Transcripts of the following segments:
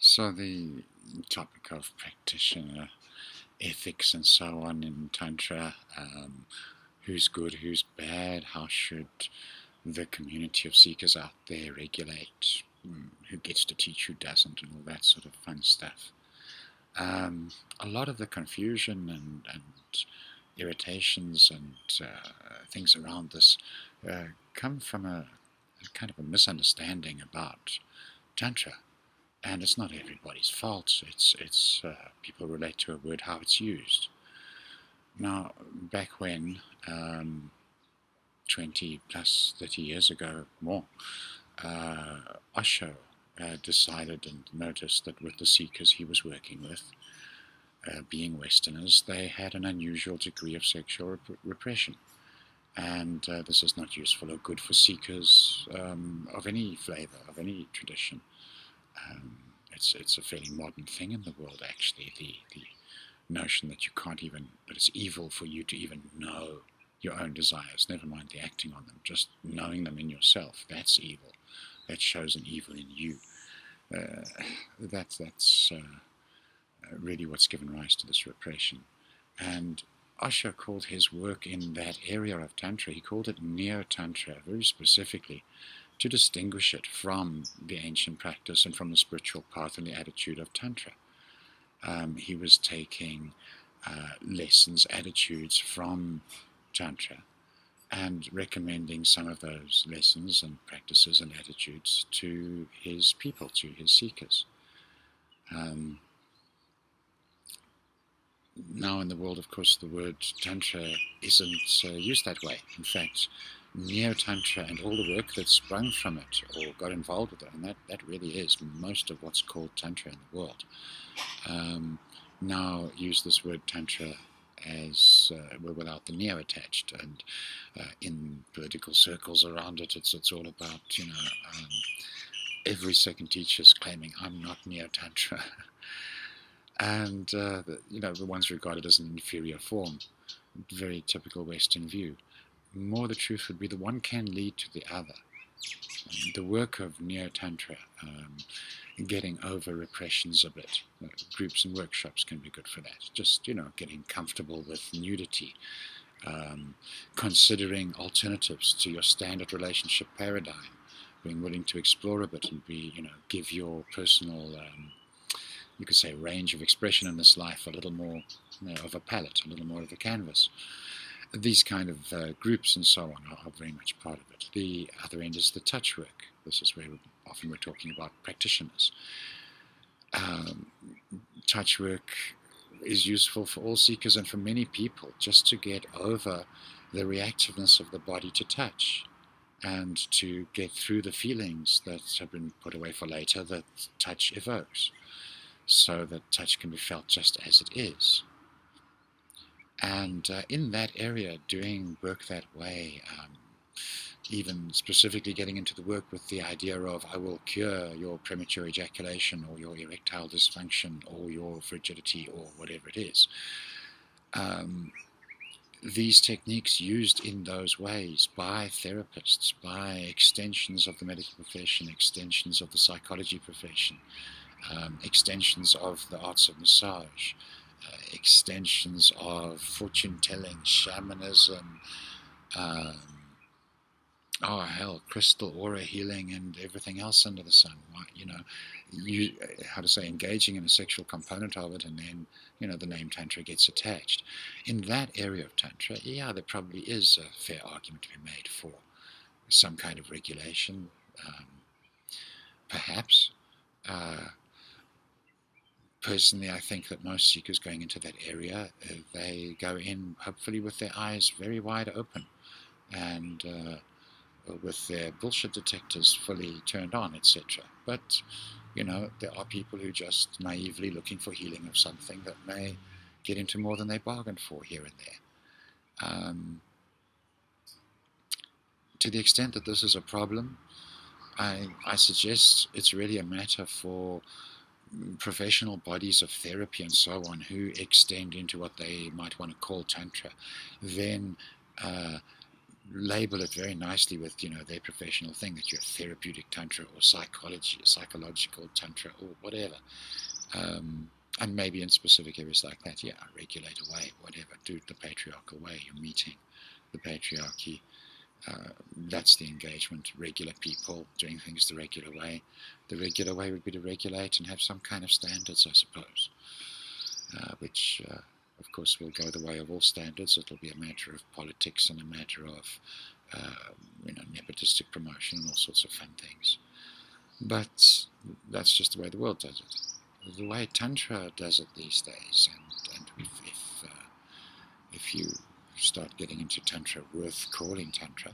So the topic of practitioner ethics and so on in Tantra, who's good, who's bad, how should the community of seekers out there regulate, who gets to teach, who doesn't, and all that sort of fun stuff. A lot of the confusion and irritations and things around this come from a kind of a misunderstanding about Tantra. And it's not everybody's fault. It's people relate to a word how it's used. Now, back when, 20 plus 30 years ago, more, Osho decided and noticed that with the seekers he was working with, being Westerners, they had an unusual degree of sexual repression. And this is not useful or good for seekers of any flavor, of any tradition. It's a fairly modern thing in the world, actually, the notion that you can't even, that it's evil for you to even know your own desires, never mind the acting on them, just knowing them in yourself, that's evil. That shows an evil in you. That's really what's given rise to this repression. And Osho called his work in that area of Tantra, he called it Neo-Tantra, very specifically, to distinguish it from the ancient practice and from the spiritual path and the attitude of Tantra. He was taking lessons, attitudes from Tantra and recommending some of those lessons and practices and attitudes to his people, to his seekers. Now in the world, of course, the word Tantra isn't used that way. In fact, Neo-Tantra and all the work that sprung from it or got involved with it, and that really is most of what's called Tantra in the world, now use this word Tantra as without the neo attached, and in political circles around it, it's all about, every second teacher's claiming, I'm not Neo-Tantra. And, the ones regarded as an inferior form, very typical Western view. More the truth would be the one can lead to the other. The work of Neo-Tantra, getting over repressions a bit, groups and workshops can be good for that. Just, getting comfortable with nudity, considering alternatives to your standard relationship paradigm, being willing to explore a bit and give your personal, you could say, range of expression in this life a little more of a palette, a little more of a canvas. These kind of groups and so on are very much part of it. The other end is the touch work. This is where often we're talking about practitioners. Touch work is useful for all seekers and for many people, just to get over the reactiveness of the body to touch and to get through the feelings that have been put away for later that touch evokes, so that touch can be felt just as it is. And in that area, doing work that way, even specifically getting into the work with the idea of I will cure your premature ejaculation or your erectile dysfunction or your frigidity or whatever it is. These techniques used in those ways by therapists, by extensions of the medical profession, extensions of the psychology profession, extensions of the arts of massage, extensions of fortune-telling, shamanism, crystal aura healing and everything else under the sun. Engaging in a sexual component of it, and then, the name Tantra gets attached. In that area of Tantra, there probably is a fair argument to be made for some kind of regulation, perhaps. Personally, I think that most seekers going into that area, they go in hopefully with their eyes very wide open and with their bullshit detectors fully turned on, etc. But, there are people who just naively looking for healing of something that may get into more than they bargained for here and there. To the extent that this is a problem, I suggest it's really a matter for professional bodies of therapy and so on who extend into what they might want to call Tantra, then label it very nicely with, their professional thing, that you're therapeutic Tantra or psychological Tantra or whatever. And maybe in specific areas like that, regulate away, whatever, do it the patriarchal way. You're meeting the patriarchy. That's the engagement. Regular people doing things the regular way. The regular way would be to regulate and have some kind of standards, I suppose, which, of course, will go the way of all standards. It'll be a matter of politics and a matter of, nepotistic promotion and all sorts of fun things. But that's just the way the world does it. The way Tantra does it these days, and if you start getting into Tantra, worth calling Tantra,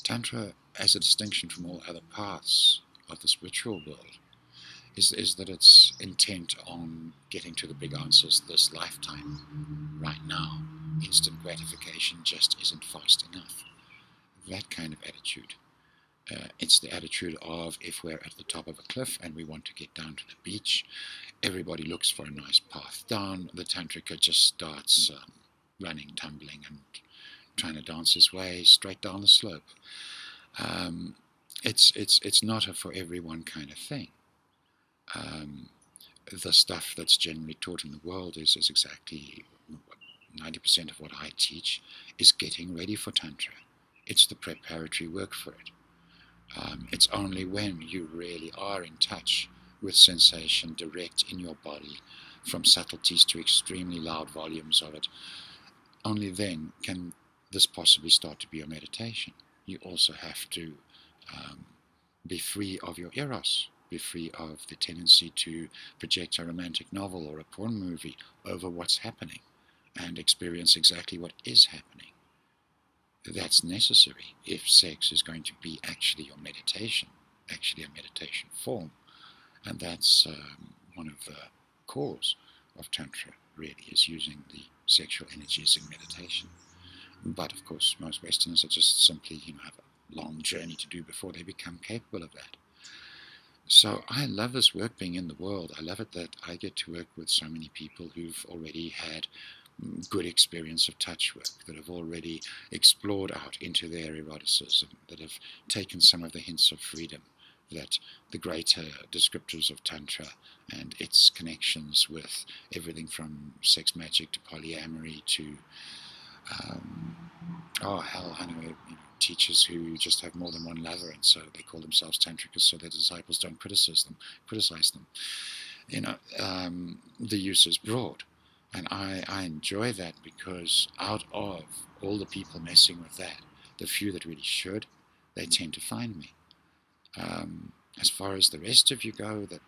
Tantra, as a distinction from all other paths of the spiritual world, is that it's intent on getting to the big answers this lifetime, right now. Instant gratification just isn't fast enough. That kind of attitude. It's the attitude of, if we're at the top of a cliff and we want to get down to the beach, everybody looks for a nice path down. The Tantrika just starts running, tumbling, and trying to dance his way straight down the slope. It's not a for everyone kind of thing. The stuff that's generally taught in the world is exactly 90% of what I teach is getting ready for Tantra. It's the preparatory work for it. It's only when you really are in touch with sensation direct in your body, from subtleties to extremely loud volumes of it, only then can this possibly start to be a meditation. You also have to be free of your eros, be free of the tendency to project a romantic novel or a porn movie over what's happening and experience exactly what is happening. That's necessary if sex is going to be actually your meditation, actually a meditation form. And that's one of the cores of Tantra, really, is using the sexual energies in meditation. But of course, most Westerners are just simply, have a long journey to do before they become capable of that. So I love this work being in the world. I love it that I get to work with so many people who've already had good experience of touch work, that have already explored out into their eroticism, that have taken some of the hints of freedom that the greater descriptors of Tantra and its connections with everything from sex magic to polyamory to I know teachers who just have more than one lover, and so they call themselves tantrikas so their disciples don't criticize them. The use is broad. And I enjoy that, because out of all the people messing with that, the few that really should, they tend to find me. As far as the rest of you go, that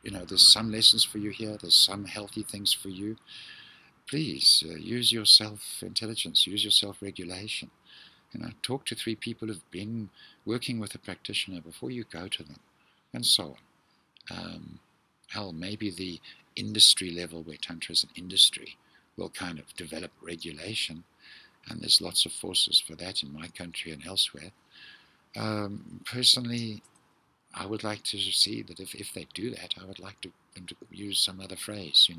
there's some lessons for you here, there's some healthy things for you. Please use your self-intelligence, use your self-regulation. Talk to 3 people who've been working with a practitioner before you go to them, and so on. Maybe the industry level, where Tantra is an industry, will kind of develop regulation, and there's lots of forces for that in my country and elsewhere. Personally, I would like to see that if they do that, I would like them to use some other phrase,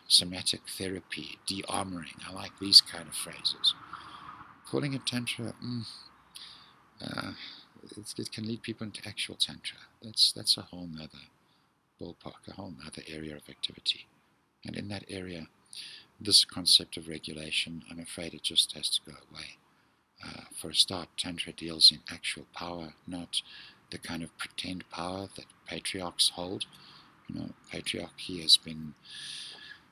somatic therapy, de-armoring. I like these kind of phrases. Calling it Tantra, it can lead people into actual Tantra. That's a whole nother ballpark, a whole other area of activity. And in that area, this concept of regulation, I'm afraid it just has to go away. For a start, Tantra deals in actual power, not the kind of pretend power that patriarchs hold. Patriarchy has been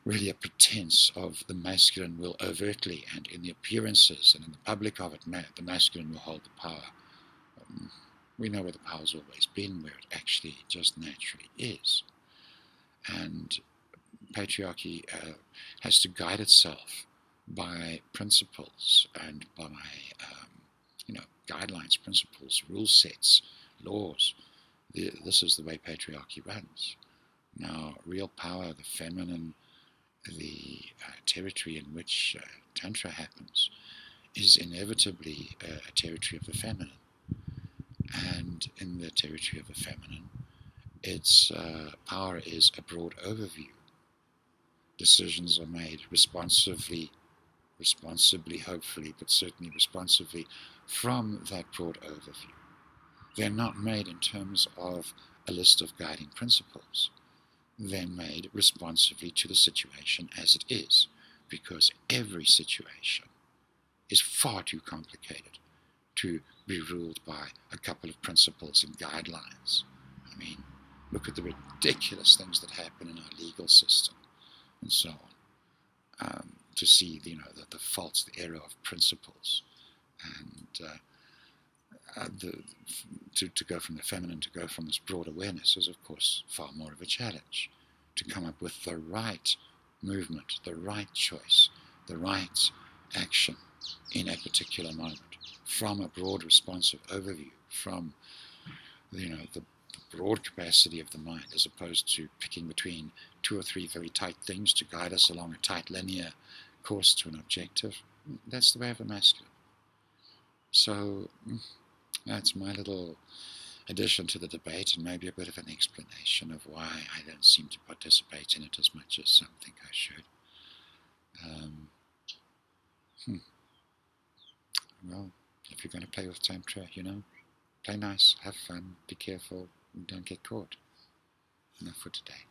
really a pretense of the masculine will overtly, and in the appearances and in the public of it, the masculine will hold the power. We know where the power's always been, where it actually just naturally is. And patriarchy has to guide itself by principles and by guidelines, principles, rule sets, laws. This is the way patriarchy runs. Now, real power, the feminine, the territory in which Tantra happens, is inevitably a territory of the feminine. And in the territory of the feminine, its power is a broad overview. Decisions are made responsively responsibly, hopefully, but certainly responsively from that broad overview. They're not made in terms of a list of guiding principles. They're made responsively to the situation as it is, because every situation is far too complicated to be ruled by a couple of principles and guidelines. I mean, look at the ridiculous things that happen in our legal system and so on, to see the faults, the error of principles, and to go from the feminine, to go from this broad awareness is, of course, far more of a challenge. To come up with the right movement, the right choice, the right action in a particular moment, from a broad responsive overview, from the broad capacity of the mind, as opposed to picking between two or three very tight things to guide us along a tight linear course to an objective. That's the way of the masculine. So that's my little addition to the debate, and maybe a bit of an explanation of why I don't seem to participate in it as much as some think I should. Well, if you're going to play with Tantra, play nice, have fun, be careful, and don't get caught. Enough for today.